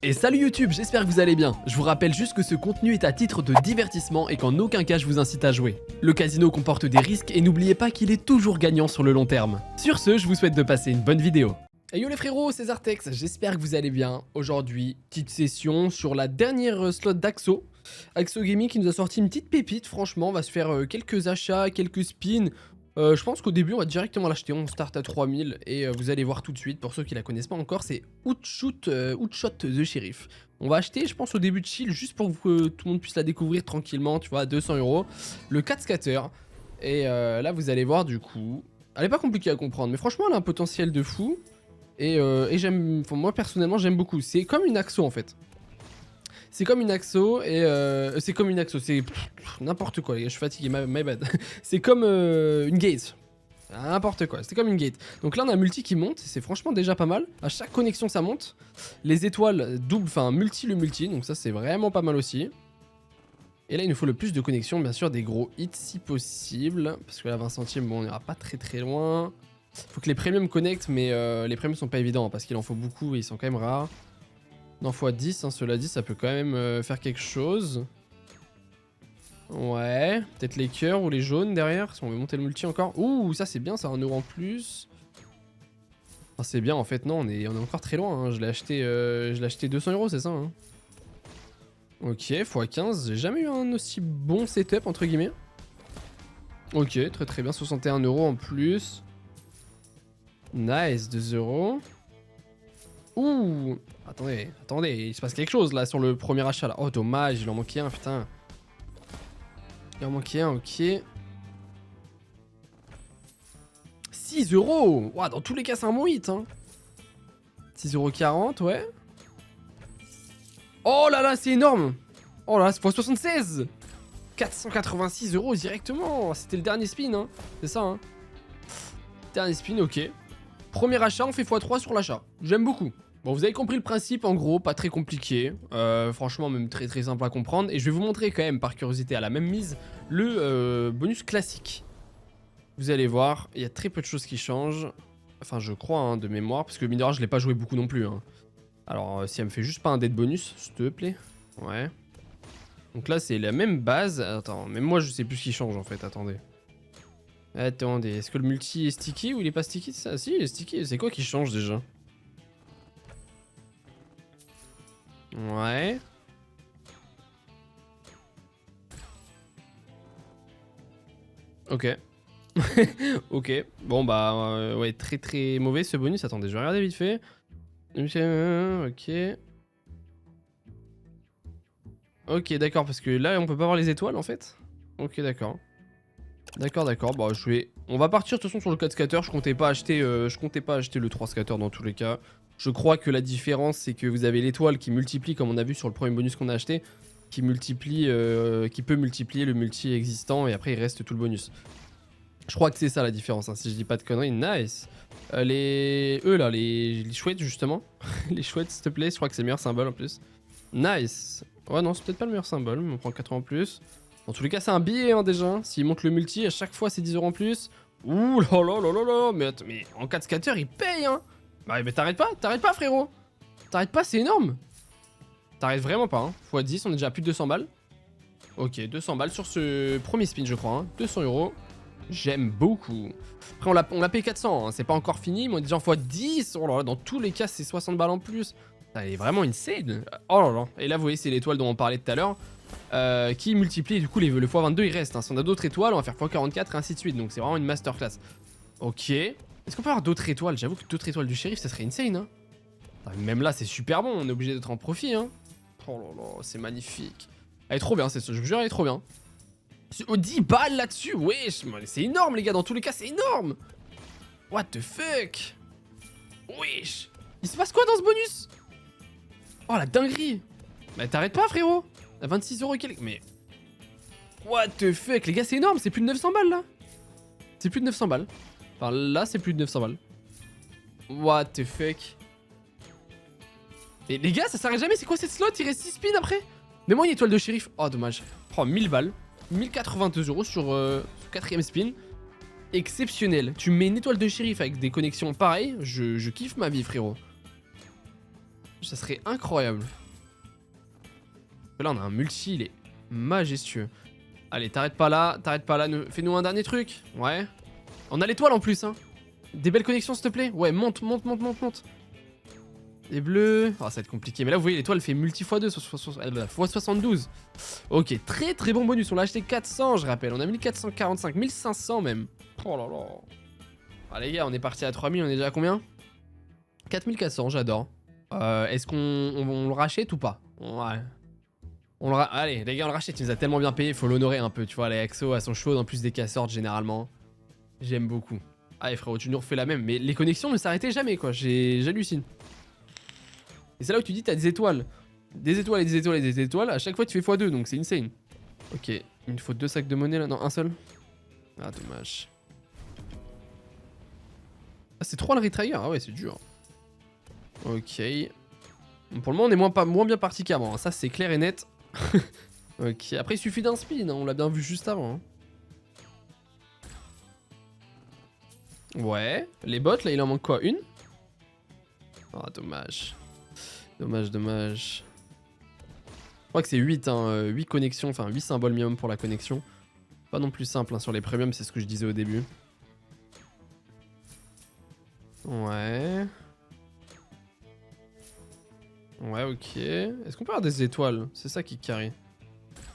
Et salut YouTube, j'espère que vous allez bien. Je vous rappelle juste que ce contenu est à titre de divertissement et qu'en aucun cas je vous incite à jouer. Le casino comporte des risques et n'oubliez pas qu'il est toujours gagnant sur le long terme. Sur ce, je vous souhaite de passer une bonne vidéo. Hey yo les frérots, c'est Zartex, j'espère que vous allez bien. Aujourd'hui, petite session sur la dernière slot d'Axo. Axo Gaming qui nous a sorti une petite pépite, franchement, on va se faire quelques achats, quelques spins. Je pense qu'au début on va directement l'acheter, on start à 3000 et vous allez voir tout de suite, pour ceux qui la connaissent pas encore, c'est Outshot the Sheriff. On va acheter, je pense, au début de chill, juste pour que tout le monde puisse la découvrir tranquillement, tu vois, à 200 €. Le 4 scatter, et là vous allez voir du coup, elle est pas compliquée à comprendre, mais franchement elle a un potentiel de fou. Et j'aime, enfin, moi personnellement j'aime beaucoup, c'est comme une Axo en fait. C'est comme une Axo et c'est comme une Axo, c'est n'importe quoi les gars, je suis fatigué, my bad. C'est comme une gate, n'importe quoi, c'est comme une gate. Donc là on a un multi qui monte, c'est franchement déjà pas mal. À chaque connexion ça monte. Les étoiles double, enfin multi le multi, donc ça c'est vraiment pas mal aussi. Et là il nous faut le plus de connexions, bien sûr des gros hits si possible. Parce que là 20 centimes, bon on ira pas très loin. Faut que les premiums connectent, mais les premiums sont pas évidents parce qu'il en faut beaucoup et ils sont quand même rares. Non, x10, hein, cela dit, ça peut quand même faire quelque chose. Ouais, peut-être les cœurs ou les jaunes derrière, si on veut monter le multi encore. Ouh, ça c'est bien, ça, 1 € en plus. Ah, c'est bien, en fait, non, on est encore très loin. Hein. Je l'ai acheté 200 €, c'est ça. Hein. Ok, x15, j'ai jamais eu un aussi bon setup, entre guillemets. Ok, très bien, 61 € en plus. Nice, 2 €. Ouh, attendez, il se passe quelque chose là sur le premier achat là. Oh dommage, il en manquait un, putain. Il en manquait un, ok. 6 €. Ouah, dans tous les cas c'est un bon hit hein. 6,40 €, ouais. Oh là là, c'est énorme. Oh là là, c'est x76. 486 € directement. C'était le dernier spin hein, c'est ça hein. Dernier spin, ok. Premier achat, on fait x3 sur l'achat. J'aime beaucoup. Bon, vous avez compris le principe, en gros, pas très compliqué. Franchement, même très simple à comprendre. Et je vais vous montrer quand même, par curiosité, à la même mise, le bonus classique. Vous allez voir, il y a très peu de choses qui changent. Enfin, je crois, hein, de mémoire, parce que mine de rien, je l'ai pas joué beaucoup non plus. Hein. Alors, si elle me fait juste pas un dead bonus, s'il te plaît. Ouais. Donc là, c'est la même base. Attends, même moi, je sais plus ce qui change, en fait. Attendez. Attendez, est-ce que le multi est sticky ou il est pas sticky? Ça, si, il est sticky. C'est quoi qui change déjà? Ouais. Ok. Ok. Bon bah ouais, très mauvais ce bonus. Attendez, je vais regarder vite fait. Ok. Ok, d'accord, parce que là on peut pas voir les étoiles en fait. Ok, d'accord. D'accord. Bon, on va partir de toute façon sur le 4 scatter. Je comptais pas acheter le 3 scatter dans tous les cas. Je crois que la différence c'est que vous avez l'étoile qui multiplie, comme on a vu sur le premier bonus qu'on a acheté, qui peut multiplier le multi existant et après il reste tout le bonus. Je crois que c'est ça la différence, hein, si je dis pas de conneries. Nice. Les chouettes justement. Les chouettes s'il te plaît, je crois que c'est le meilleur symbole en plus. Nice. Ouais non, c'est peut-être pas le meilleur symbole, mais on prend 80 en plus. Dans tous les cas c'est un billet hein, déjà. S'il monte le multi, à chaque fois c'est 10 € en plus. Ouh là là. Mais en 4 scatter il paye hein. Bah mais t'arrêtes pas frérot. T'arrêtes pas, c'est énorme. T'arrêtes vraiment pas hein. x10, on est déjà à plus de 200 balles. Ok, 200 balles sur ce premier spin je crois. Hein. 200 €. J'aime beaucoup. Après on l'a payé 400, hein. C'est pas encore fini, mais on est déjà en x10. Oh là là, dans tous les cas c'est 60 balles en plus. Ça est vraiment insane. Oh là là. Et là vous voyez c'est l'étoile dont on parlait tout à l'heure. Qui multiplie et du coup le x22 il reste. Hein. Si on a d'autres étoiles on va faire x44 et ainsi de suite. Donc c'est vraiment une masterclass. Ok. Est-ce qu'on peut avoir d'autres étoiles? J'avoue que d'autres étoiles du shérif ça serait insane hein. Même là c'est super bon, on est obligé d'être en profit hein. Oh là là, c'est magnifique. Elle est trop bien, je vous jure elle est trop bien. 10 balles là-dessus, wesh, c'est énorme les gars, dans tous les cas c'est énorme. What the fuck. Wesh. Il se passe quoi dans ce bonus? Oh la dinguerie. Bah t'arrêtes pas frérot. À 26 € et quelques. Mais what the fuck les gars, c'est énorme, c'est plus de 900 balles là. C'est plus de 900 balles. Enfin là c'est plus de 900 balles. What the fuck. Et les gars ça s'arrête jamais, c'est quoi cette slot? Il reste 6 spins après. Mets-moi une étoile de shérif. Oh dommage. Oh 1000 balles. 1082 € sur 4ème spin. Exceptionnel. Tu me mets une étoile de shérif avec des connexions pareilles, je kiffe ma vie frérot. Ça serait incroyable. Là, on a un multi, il est majestueux. Allez, t'arrêtes pas là, fais-nous un dernier truc. Ouais. On a l'étoile en plus, hein. Des belles connexions, s'il te plaît. Ouais, monte. Des bleus. Ah, ça va être compliqué. Mais là, vous voyez, l'étoile fait multi x2, x 72. Ok, très très bon bonus. On l'a acheté 400, je rappelle. On a 1445, 1500 même. Oh là là. Ah, les gars, on est parti à 3000. On est déjà à combien? 4400, j'adore. Est-ce qu'on le rachète ou pas? Ouais. Allez, les gars, on le rachète. Il nous a tellement bien payé. Il faut l'honorer un peu. Tu vois, les Axo, elles sont chaudes. En plus des casseurs, généralement. J'aime beaucoup. Allez, frérot, tu nous refais la même. Mais les connexions ne s'arrêtaient jamais, quoi. J'hallucine. Et c'est là où tu dis t'as des étoiles. Des étoiles et des étoiles et des étoiles. À chaque fois, tu fais x2, donc c'est insane. Ok, il me faut 2 sacs de monnaie là. Non, un seul. Ah, dommage. Ah, c'est 3 le retrigger. Ah ouais, c'est dur. Ok. Bon, pour le moment, on est moins bien parti qu'avant. Ça, c'est clair et net. Ok, après, il suffit d'un spin. Hein. On l'a bien vu juste avant. Hein. Ouais. Les bots, là, il en manque quoi? Une? Ah, dommage. Dommage. Je crois que c'est 8, hein, 8 connexions, enfin 8 symboles minimum pour la connexion. Pas non plus simple hein, sur les premiums, c'est ce que je disais au début. Ouais. Ouais, ok. Est-ce qu'on peut avoir des étoiles? C'est ça qui carry.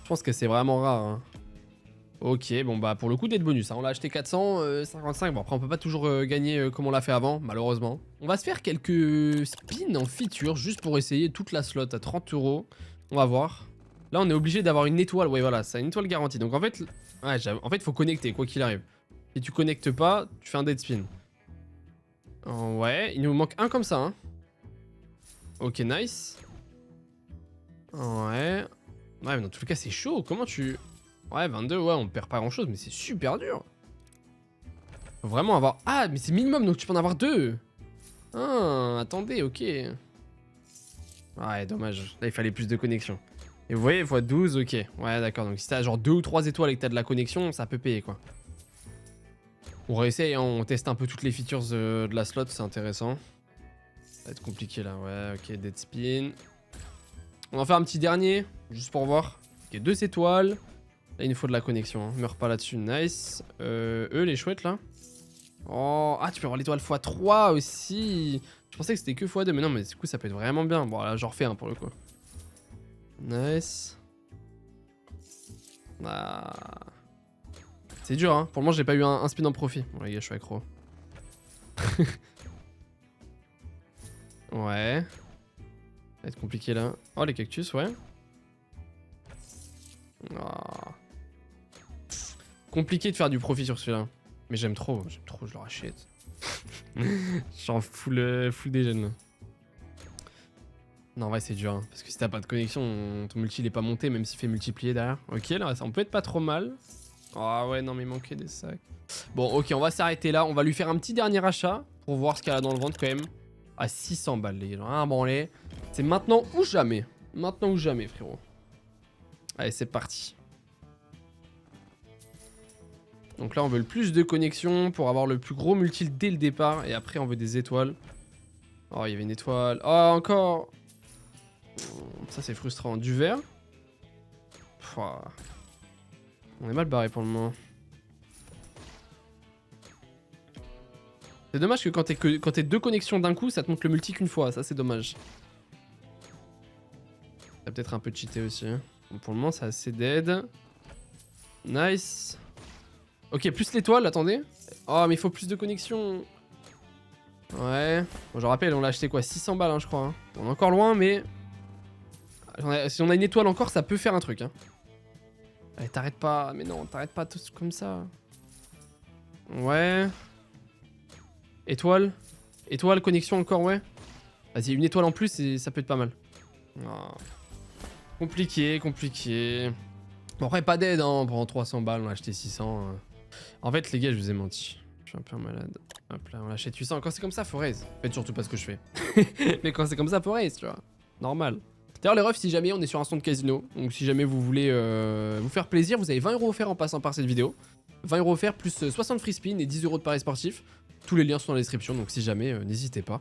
Je pense que c'est vraiment rare. Hein. Ok, bon bah pour le coup d'être bonus, hein. On l'a acheté 455, bon après on peut pas toujours gagner comme on l'a fait avant, malheureusement. On va se faire quelques spins en feature juste pour essayer toute la slot à 30 €. On va voir. Là on est obligé d'avoir une étoile, ouais voilà, c'est une étoile garantie. Donc en fait, ouais, faut connecter quoi qu'il arrive. Si tu connectes pas, tu fais un dead spin. Ouais, il nous manque un comme ça. Hein. Ok, nice. Ouais. Ouais, mais dans tous les cas c'est chaud, comment tu... Ouais, 22, ouais, on perd pas grand chose, mais c'est super dur. Faut vraiment avoir... Ah, mais c'est minimum, donc tu peux en avoir 2. Ah, attendez, ok. Ouais, dommage. Là, il fallait plus de connexion. Et vous voyez, x12, ok. Ouais, d'accord, donc si t'as genre 2 ou 3 étoiles et que t'as de la connexion, ça peut payer, quoi. On réessaye, hein, on teste un peu toutes les features de la slot, c'est intéressant. Ça va être compliqué, là. Ouais, ok, dead spin. On va en faire un petit dernier, juste pour voir. Ok, 2 étoiles. Là, il nous faut de la connexion, hein. Meurs pas là-dessus, nice. Eux, les chouettes, là. Oh, ah, tu peux avoir l'étoile x3 aussi. Je pensais que c'était que x2, mais non, mais du coup, ça peut être vraiment bien. Bon, là, j'en refais un pour le coup. Nice. Ah. C'est dur, hein. Pour le moment, j'ai pas eu un spin en profit. Bon, les gars, je suis accro. Ouais. Ça va être compliqué, là. Oh, les cactus, ouais. Oh. Compliqué de faire du profit sur celui-là. Mais j'aime trop, je le rachète. Genre full dégène là. Non, en vrai, c'est dur. Hein, parce que si t'as pas de connexion, ton multi il est pas monté, même s'il fait multiplier derrière. Ok, là, ça on peut être pas trop mal. Ah ouais, non, mais il manquait des sacs. Bon, ok, on va s'arrêter là. On va lui faire un petit dernier achat pour voir ce qu'elle a dans le ventre quand même. À 600 balles, les gens. Ah, bon, allez. C'est maintenant ou jamais. Maintenant ou jamais, frérot. Allez, c'est parti. Donc là, on veut le plus de connexions pour avoir le plus gros multi dès le départ. Et après, on veut des étoiles. Oh, il y avait une étoile. Oh, encore. Ça, c'est frustrant. Du vert. Pouah. On est mal barré pour le moment. C'est dommage que quand t'es 2 connexions d'un coup, ça te montre le multi qu'une fois. Ça, c'est dommage. Ça peut-être un peu cheaté aussi. Hein. Bon, pour le moment, c'est assez dead. Nice. Ok, plus l'étoile, attendez. Oh, mais il faut plus de connexions. Ouais. Bon, je rappelle, on l'a acheté quoi? 600 balles, hein, je crois. Hein. On est encore loin, mais... Si on a une étoile encore, ça peut faire un truc. Hein. Allez, t'arrêtes pas. Mais non, t'arrêtes pas tout comme ça. Ouais. Étoile. Étoile, connexion encore, ouais. Vas-y, une étoile en plus, et ça peut être pas mal. Oh. Compliqué. Bon, après, pas d'aide, hein. Pendant 300 balles, on a acheté 600. En fait, les gars, je vous ai menti. Je suis un peu malade. Hop là, on achète 800. Quand c'est comme ça, faut raise. Faites surtout pas ce que je fais. Mais quand c'est comme ça, faut raise, tu vois. Normal. D'ailleurs, les refs, si jamais on est sur un stand de casino, donc si jamais vous voulez vous faire plaisir, vous avez 20 € offerts en passant par cette vidéo. 20 € offerts plus 60 free spin et 10 € de paris sportif. Tous les liens sont dans la description, donc si jamais, n'hésitez pas.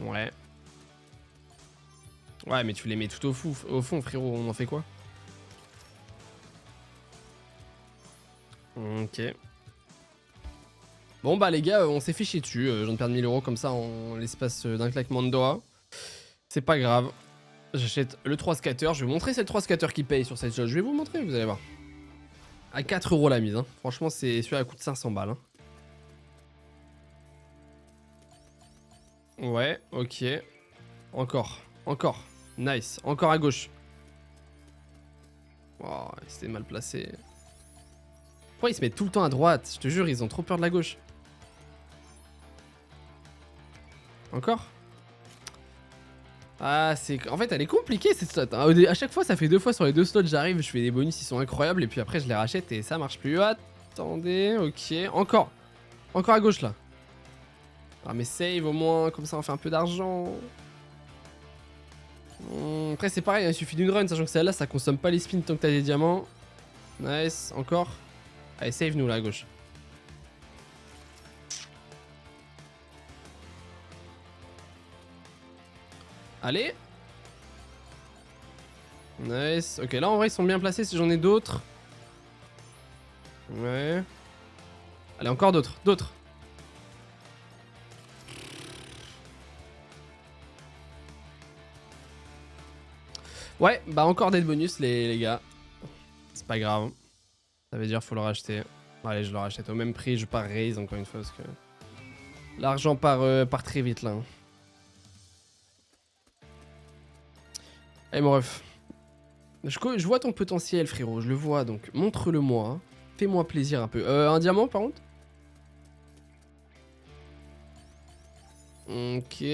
Ouais. Ouais, mais tu les mets tout au fond, frérot. On en fait quoi? Ok. Bon, bah, les gars, on s'est fait chier dessus. Je viens de perdre 1000 € comme ça en l'espace d'un claquement de doigts. C'est pas grave. J'achète le 3 scatter. Je vais vous montrer c'est le 3 scatter qui paye sur cette chose. Je vais vous montrer, vous allez voir. À 4 € la mise. Hein. Franchement, celui-là coûte 500 balles. Hein. Ouais, ok. Encore. Encore. Nice. Encore à gauche. Oh, c'était mal placé. Pourquoi ils se mettent tout le temps à droite? Je te jure, ils ont trop peur de la gauche. Encore? Ah, c'est... En fait, elle est compliquée cette slot. Hein. À chaque fois, ça fait 2 fois sur les 2 slots, j'arrive, je fais des bonus, ils sont incroyables, et puis après, je les rachète et ça marche plus. Attendez, ok. Encore. Encore à gauche, là. Ah, mais save au moins, comme ça, on fait un peu d'argent. Après, c'est pareil, hein, il suffit d'une run, sachant que celle-là, ça consomme pas les spins tant que t'as des diamants. Nice, encore. Allez, save nous, là, à gauche. Allez. Nice. Ok, là en vrai ils sont bien placés si j'en ai d'autres. Ouais. Allez, encore d'autres. D'autres. Ouais, bah encore des bonus les gars. C'est pas grave. Ça veut dire faut le racheter. Allez, je le rachète au même prix. Je pars raise encore une fois parce que l'argent part très vite là. Allez mon ref. Je vois ton potentiel frérot, je le vois donc montre-le moi. Fais-moi plaisir un peu. Un diamant par contre? Ok.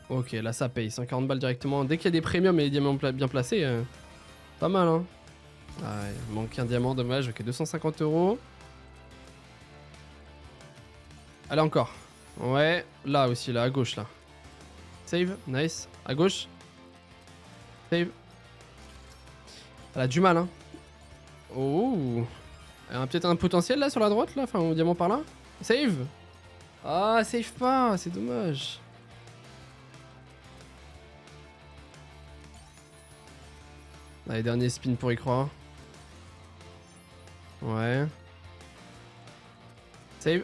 Ok, là ça paye. 140 balles directement. Dès qu'il y a des premiums et des diamants bien placés, pas mal hein. Ah, il manque un diamant, dommage. Ok, 250 €. Allez, encore. Ouais, là aussi, là, à gauche, là. Save, nice. À gauche. Save. Elle a du mal, hein. Oh. Elle a peut-être un potentiel, là, sur la droite, là. Enfin, au diamant par là. Save. Ah, save pas, c'est dommage. Allez, dernier spin pour y croire. Ouais. Save.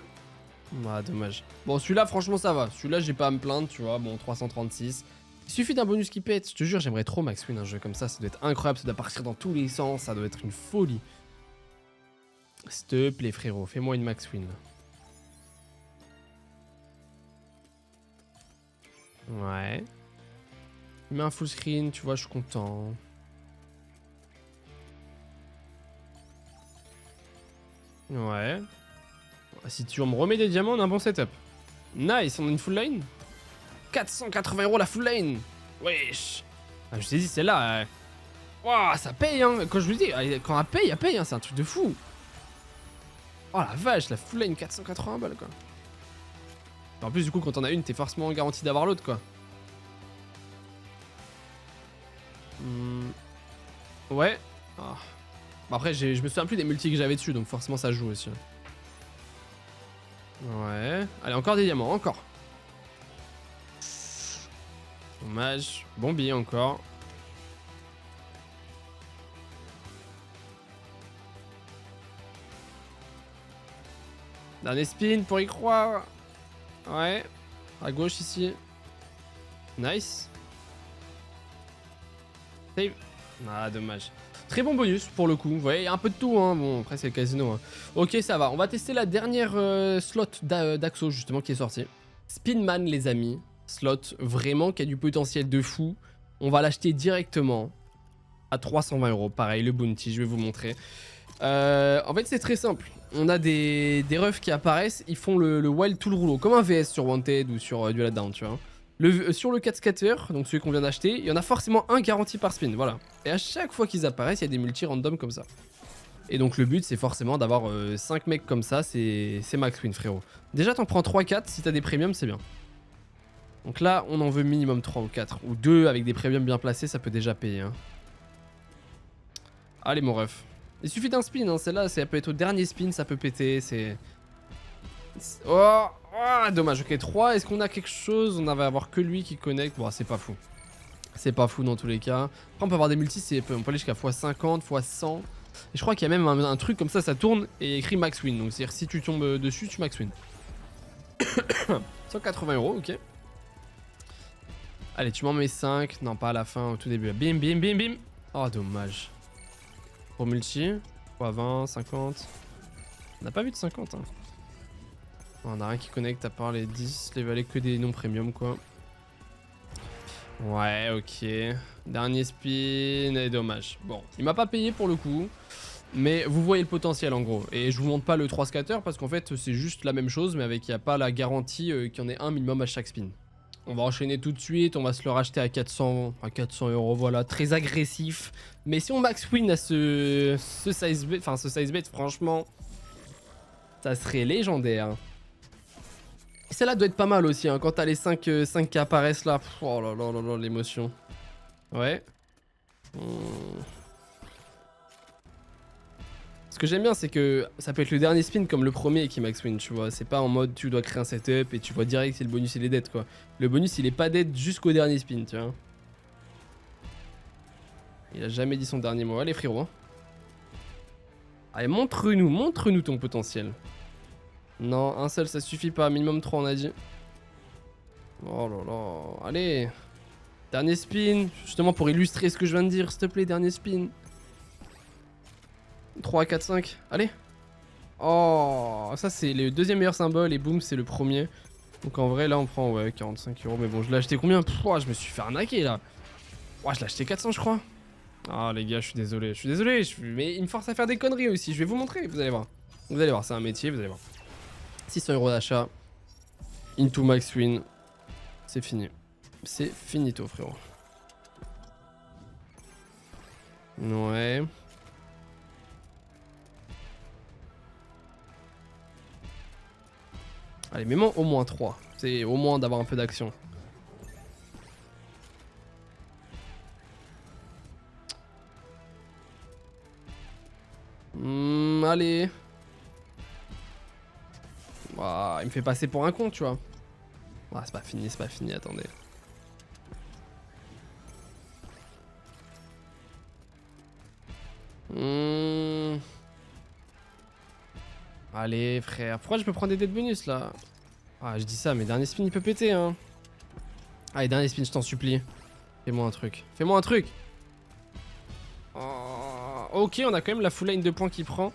Ah, dommage. Bon, celui-là, franchement, ça va. Celui-là, j'ai pas à me plaindre, tu vois. Bon, 336. Il suffit d'un bonus qui pète. Je te jure, j'aimerais trop max win un jeu comme ça. Ça doit être incroyable. Ça doit partir dans tous les sens. Ça doit être une folie. S'il te plaît, frérot. Fais-moi une max win. Ouais. Il met un full screen, tu vois, je suis content. Ouais. Si tu me remets des diamants, on a un bon setup. Nice, on a une full lane. 480 € la full lane. Wesh. Ah, je t'ai dit, celle-là. Wow, ça paye, hein. Quand je vous dis, quand elle paye, hein. C'est un truc de fou. Oh la vache, la full lane, 480 balles, quoi. En plus, du coup, quand on a une, t'es forcément garanti d'avoir l'autre, quoi. Ouais. Ah. Bon, après, je me souviens plus des multis que j'avais dessus, donc forcément, ça joue aussi. Ouais. Allez, encore des diamants, encore. Dommage. Bon billet encore. Dernier spin pour y croire. Ouais. À gauche ici. Nice. Save. Ah, dommage. Très bon bonus pour le coup. Vous voyez, il y a un peu de tout. Hein. Bon, après, c'est le casino. Hein. Ok, ça va. On va tester la dernière slot d'Axo, justement, qui est sortie. Spinman, les amis. Slot vraiment qui a du potentiel de fou. On va l'acheter directement à 320 €. Pareil, le bounty, je vais vous montrer. En fait, c'est très simple. On a des refs qui apparaissent. Ils font le wild tout le rouleau. Comme un VS sur Wanted ou sur Duel Down, tu vois. Sur le 4 scatter, donc celui qu'on vient d'acheter, il y en a forcément un garanti par spin, voilà. Et à chaque fois qu'ils apparaissent, il y a des multi random comme ça. Et donc le but, c'est forcément d'avoir 5 mecs comme ça, c'est max win, frérot. Déjà, t'en prends 3-4, si t'as des premiums, c'est bien. Donc là, on en veut minimum 3 ou 4. Ou 2 avec des premiums bien placés, ça peut déjà payer. Hein. Allez, mon ref. Il suffit d'un spin, hein, celle-là, ça peut être au dernier spin, ça peut péter, c'est... Oh, Ah, dommage, ok, 3. Est-ce qu'on a quelque chose? On va avoir que lui qui connecte. Bon, c'est pas fou. C'est pas fou dans tous les cas. Après, on peut avoir des multis, on peut aller jusqu'à x50, x100. Et je crois qu'il y a même un truc comme ça tourne et écrit max win. Donc, c'est-à-dire si tu tombes dessus, tu max win. 180 €, ok. Allez, tu m'en mets 5. Non, pas à la fin, au tout début. Bim, bim, bim, bim. Oh, dommage. Pour multi, x20, 50. On n'a pas vu de 50, hein. On a rien qui connecte à part les 10, les valets que des non premium, quoi. Ouais, ok. Dernier spin, et dommage. Bon, il m'a pas payé pour le coup, mais vous voyez le potentiel en gros. Et je vous montre pas le 3 scatter parce qu'en fait, c'est juste la même chose, mais avec il n'y a pas la garantie qu'il y en ait un minimum à chaque spin. On va enchaîner tout de suite, on va se le racheter à 400 €, voilà, très agressif. Mais si on max win à ce size bet, enfin ce size bet, franchement, ça serait légendaire. Celle-là doit être pas mal aussi, hein, quand t'as les 5 qui apparaissent là. Oh là là là là, l'émotion. Ouais. Ce que j'aime bien, c'est que ça peut être le dernier spin comme le premier qui max win, tu vois. C'est pas en mode tu dois créer un setup et tu vois direct si le bonus il est dead, quoi. Le bonus il est pas dead jusqu'au dernier spin, tu vois. Il a jamais dit son dernier mot. Allez, frérot. Hein. Allez, montre-nous ton potentiel. Non, un seul ça suffit pas. Minimum 3, on a dit. Oh là là. Allez. Dernier spin. Justement pour illustrer ce que je viens de dire. S'il te plaît, dernier spin. 3, 4, 5. Allez. Oh, ça c'est le deuxième meilleur symbole et boum, c'est le premier. Donc en vrai, là on prend ouais 45 €. Mais bon, je l'ai acheté combien? Je me suis fait arnaquer là. Je l'ai acheté 400, je crois. Ah les gars, je suis désolé. Mais il me force à faire des conneries aussi. Je vais vous montrer, vous allez voir. Vous allez voir, c'est un métier, vous allez voir. 600 € d'achat. Into max win. C'est fini. C'est finito, frérot. Ouais. Allez, mets-moi au moins 3. C'est au moins d'avoir un peu d'action. Allez. Ah, il me fait passer pour un con, tu vois. Ah, c'est pas fini, attendez. Allez, frère. Pourquoi je peux prendre des dead bonus là? Ah, je dis ça, mais dernier spin il peut péter, hein. Allez, dernier spin, je t'en supplie. Fais-moi un truc. Fais-moi un truc. Oh, ok, on a quand même la full line de points qui prend.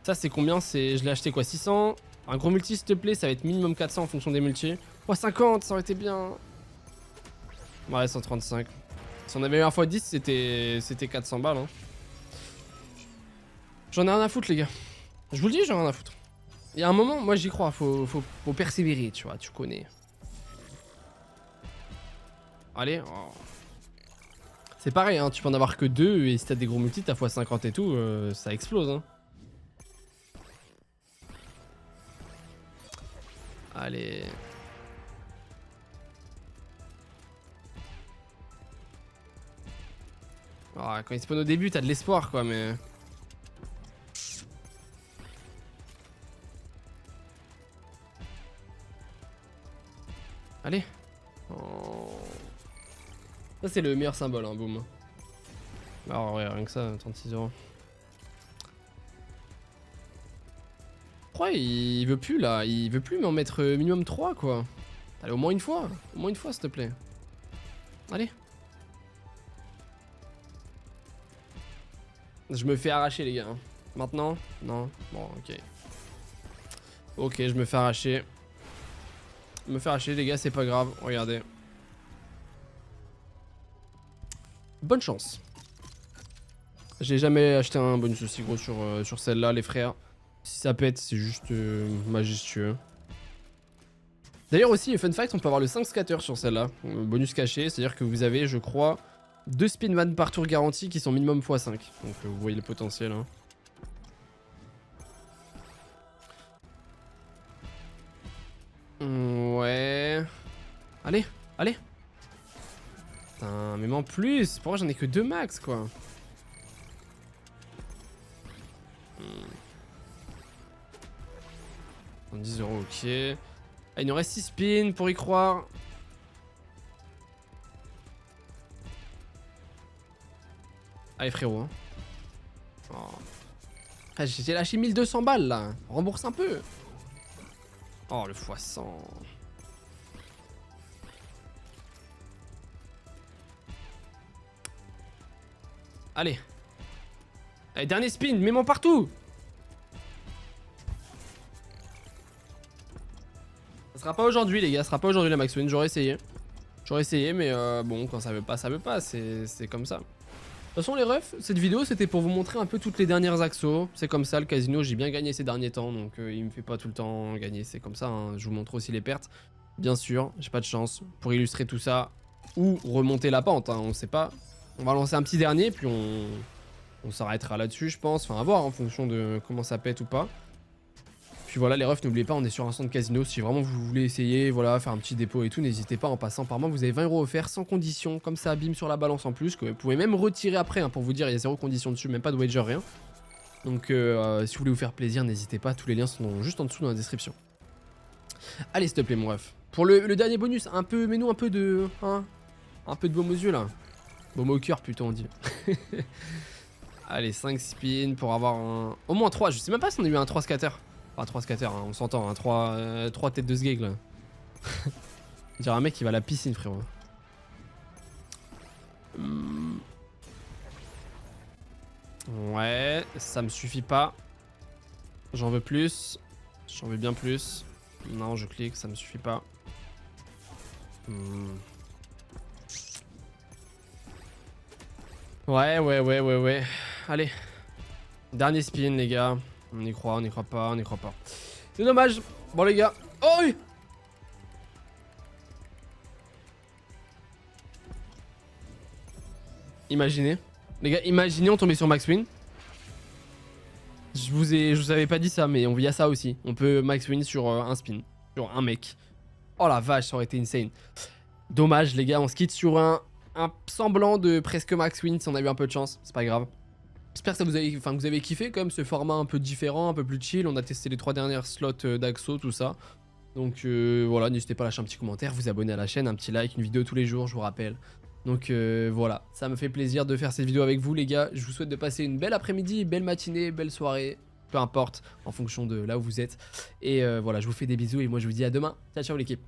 Ça, c'est combien? Je l'ai acheté quoi? 600? Un gros multi, s'il te plaît, ça va être minimum 400 en fonction des multis. Oh, 50, ça aurait été bien. Ouais, 135. Si on avait eu un x10, c'était 400 balles. Hein. J'en ai rien à foutre, les gars. Je vous le dis, j'en ai rien à foutre. Il y a un moment, moi j'y crois, faut persévérer, tu vois, tu connais. Allez. Oh. C'est pareil, hein, tu peux en avoir que 2 et si t'as des gros multis, t'as x50 et tout, ça explose. Hein. Allez. Oh, quand il spawn au début, t'as de l'espoir, quoi, mais... Allez. Oh. Ça, c'est le meilleur symbole, hein, boum. Alors, ouais, rien que ça, 36 €. Pourquoi il veut plus, là? Il veut plus m'en mettre minimum 3, quoi. Allez, au moins une fois. Au moins une fois, s'il te plaît. Allez. Je me fais arracher, les gars. Maintenant? Non? Bon, ok. Ok, je me fais arracher. Me faire arracher, les gars, c'est pas grave. Regardez. Bonne chance. J'ai jamais acheté un bonus aussi gros sur celle-là, les frères. Si ça pète, c'est juste majestueux. D'ailleurs aussi, fun fact, on peut avoir le 5 scatter sur celle-là. Bonus caché, c'est-à-dire que vous avez, je crois, 2 spinman par tour garantis qui sont minimum x5. Donc vous voyez le potentiel. Hein. Ouais. Allez, allez. Putain, même en plus, pourquoi j'en ai que 2 max, quoi. 10 €, ok. Ah, il nous reste 6 spins pour y croire. Allez frérot. Hein. Oh. Ah, j'ai lâché 1200 balles là. Rembourse un peu. Oh le x100. Allez. Allez, dernier spin, mets-moi partout. Ça sera pas aujourd'hui les gars, ça sera pas aujourd'hui la max win, j'aurais essayé. J'aurais essayé mais bon quand ça veut pas, c'est comme ça. De toute façon les refs, cette vidéo c'était pour vous montrer un peu toutes les dernières axos. C'est comme ça, le casino j'ai bien gagné ces derniers temps, donc il me fait pas tout le temps gagner, c'est comme ça. Hein. Je vous montre aussi les pertes, bien sûr, j'ai pas de chance. Pour illustrer tout ça, ou remonter la pente, hein, on sait pas. On va lancer un petit dernier, puis on s'arrêtera là-dessus je pense. Enfin à voir en fonction de comment ça pète ou pas. Puis voilà les refs, n'oubliez pas, on est sur un centre casino. Si vraiment vous voulez essayer, voilà, faire un petit dépôt et tout, n'hésitez pas en passant par moi. Vous avez 20 € offerts sans condition, comme ça, bim sur la balance en plus. Que vous pouvez même retirer après, hein, pour vous dire, il y a 0 condition dessus, même pas de wager, rien. Donc si vous voulez vous faire plaisir, n'hésitez pas, tous les liens sont juste en dessous dans la description. Allez, s'il te plaît, mon ref. Pour le dernier bonus, un peu, mets-nous un peu de. Hein, un peu de baume aux yeux là. Baume au cœur plutôt, on dit. Allez, 5 spins pour avoir un. Au moins 3, je sais même pas si on a eu un 3 scatter. Pas 3 scatter, hein, on s'entend, hein, 3 têtes de sgeg là. On dirait un mec qui va à la piscine, frérot. Ouais, ça me suffit pas. J'en veux plus. J'en veux bien plus. Non, je clique, ça me suffit pas. Ouais. Allez. Dernier spin, les gars. On y croit, on n'y croit pas, on n'y croit pas. C'est dommage. Bon, les gars. Oh oui. Imaginez. Les gars, imaginez on tombait sur max win. Je vous avais pas dit ça, mais il y a ça aussi. On peut max win sur un spin. Sur un mec. Oh la vache, ça aurait été insane. Dommage, les gars, on se quitte sur un semblant de presque max win si on a eu un peu de chance. C'est pas grave. J'espère que vous avez kiffé quand même ce format un peu différent, un peu plus chill. On a testé les 3 dernières slots d'Axo, tout ça. Donc voilà, n'hésitez pas à lâcher un petit commentaire, vous abonner à la chaîne, un petit like, une vidéo tous les jours, je vous rappelle. Donc voilà, ça me fait plaisir de faire cette vidéo avec vous les gars. Je vous souhaite de passer une belle après-midi, belle matinée, belle soirée, peu importe, en fonction de là où vous êtes. Et voilà, je vous fais des bisous et moi je vous dis à demain. Ciao ciao l'équipe.